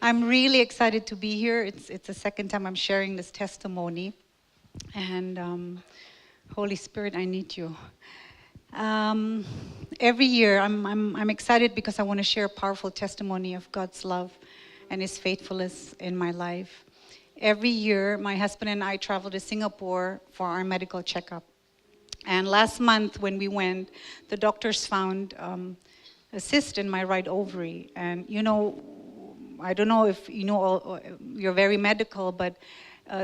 I'm really excited to be here. It's the second time I'm sharing this testimony. And Holy Spirit, I need you. Every year, I'm excited because I want to share a powerful testimony of God's love and His faithfulness in my life. Every year, my husband and I travel to Singapore for our medical checkup. And last month when we went, the doctors found a cyst in my right ovary. And I don't know if you know, you're very medical, but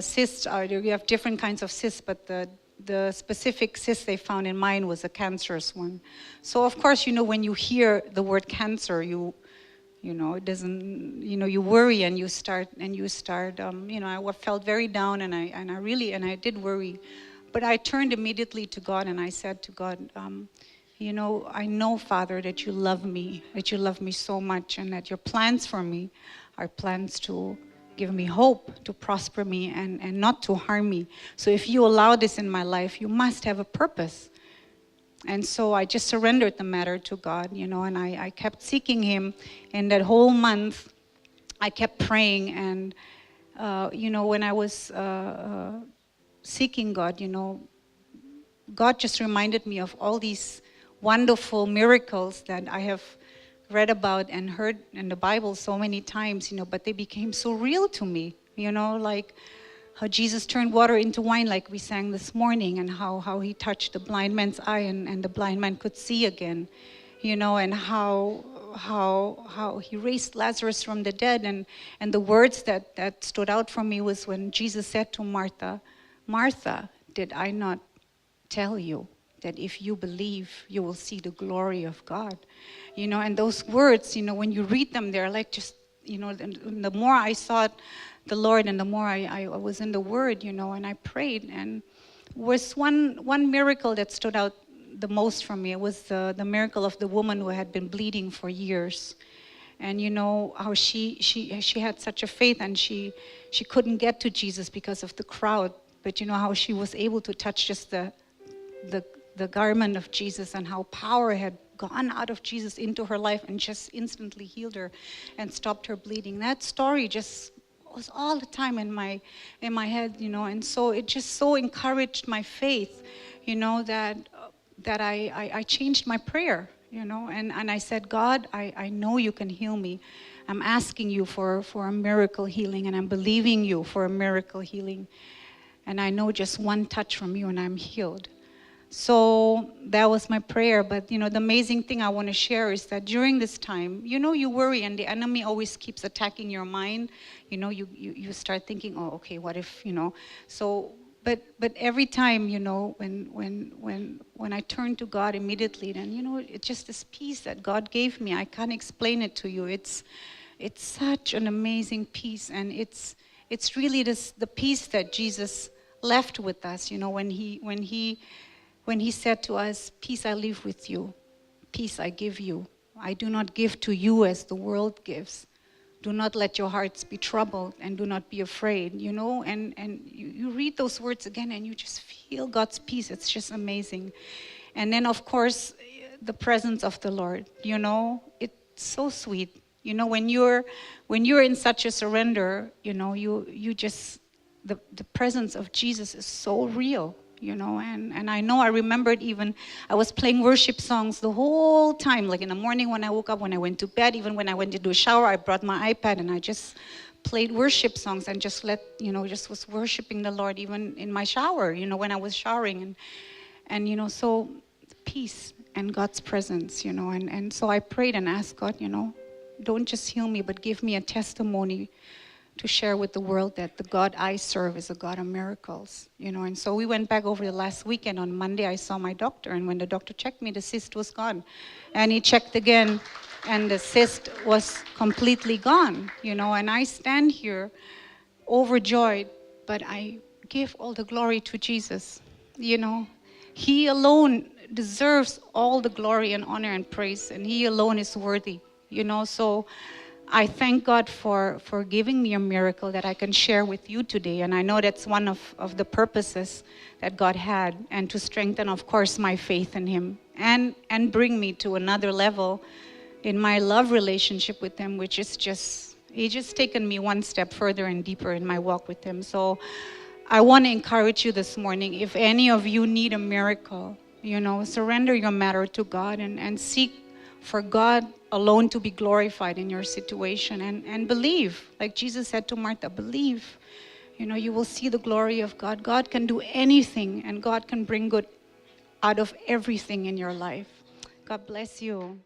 cysts you have different kinds of cysts, but the specific cyst they found in mine was a cancerous one. So of course, when you hear the word cancer, it doesn't, you worry and you start, I felt very down and I did worry. But I turned immediately to God and I said to God, I know, Father, that you love me so much, and that your plans for me are plans to give me hope, to prosper me, and not to harm me. So if you allow this in my life, you must have a purpose. And so I just surrendered the matter to God, and I kept seeking Him. And that whole month, I kept praying. And, when I was seeking God, God just reminded me of all these wonderful miracles that I have read about and heard in the Bible so many times, but they became so real to me, like how Jesus turned water into wine, like we sang this morning, and how He touched the blind man's eye and the blind man could see again, and how He raised Lazarus from the dead. And the words that stood out for me was when Jesus said to Martha, Martha, did I not tell you that if you believe, you will see the glory of God? And those words, when you read them, they're like just, the more I sought the Lord and the more I was in the Word, and I prayed. And was one miracle that stood out the most for me. It was the miracle of the woman who had been bleeding for years. And how she had such a faith, and she couldn't get to Jesus because of the crowd. But how she was able to touch just the garment of Jesus, and how power had gone out of Jesus into her life and just instantly healed her and stopped her bleeding. That story just was all the time in my head, and so it just so encouraged my faith, that I changed my prayer, and I said, God, I know you can heal me. I'm asking you for a miracle healing, and I'm believing you for a miracle healing. And I know just one touch from you and I'm healed. So that was my prayer. But, the amazing thing I want to share is that during this time, you worry, and the enemy always keeps attacking your mind. You start thinking, oh, okay, what if, So, but every time, when I turn to God immediately, then, it's just this peace that God gave me. I can't explain it to you. It's such an amazing peace. And it's really the peace that Jesus left with us, when he said to us, peace I leave with you, peace I give you. I do not give to you as the world gives. Do not let your hearts be troubled, and do not be afraid, and you read those words again and you just feel God's peace. It's just amazing. And then of course, the presence of the Lord, it's so sweet. When you're in such a surrender, you just, the presence of Jesus is so real, and I remembered even, I was playing worship songs the whole time, like in the morning when I woke up, when I went to bed, even when I went to do a shower, I brought my iPad and I just played worship songs and just just was worshiping the Lord even in my shower, when I was showering, and so peace and God's presence, and so I prayed and asked God, don't just heal me, but give me a testimony to share with the world that the God I serve is a God of miracles, And so we went back over the last weekend. On Monday, I saw my doctor, and when the doctor checked me, the cyst was gone. And he checked again, and the cyst was completely gone, And I stand here overjoyed, but I give all the glory to Jesus, He alone deserves all the glory and honor and praise, and He alone is worthy, So I thank God for giving me a miracle that I can share with you today. And I know that's one of the purposes that God had, and to strengthen, of course, my faith in Him, and bring me to another level in my love relationship with Him, which is just He's just taken me one step further and deeper in my walk with him. So I want to encourage you this morning, if any of you need a miracle, surrender your matter to God and seek for God alone to be glorified in your situation, and believe, like Jesus said to Martha, believe. You will see the glory of God. God can do anything, and God can bring good out of everything in your life. God bless you.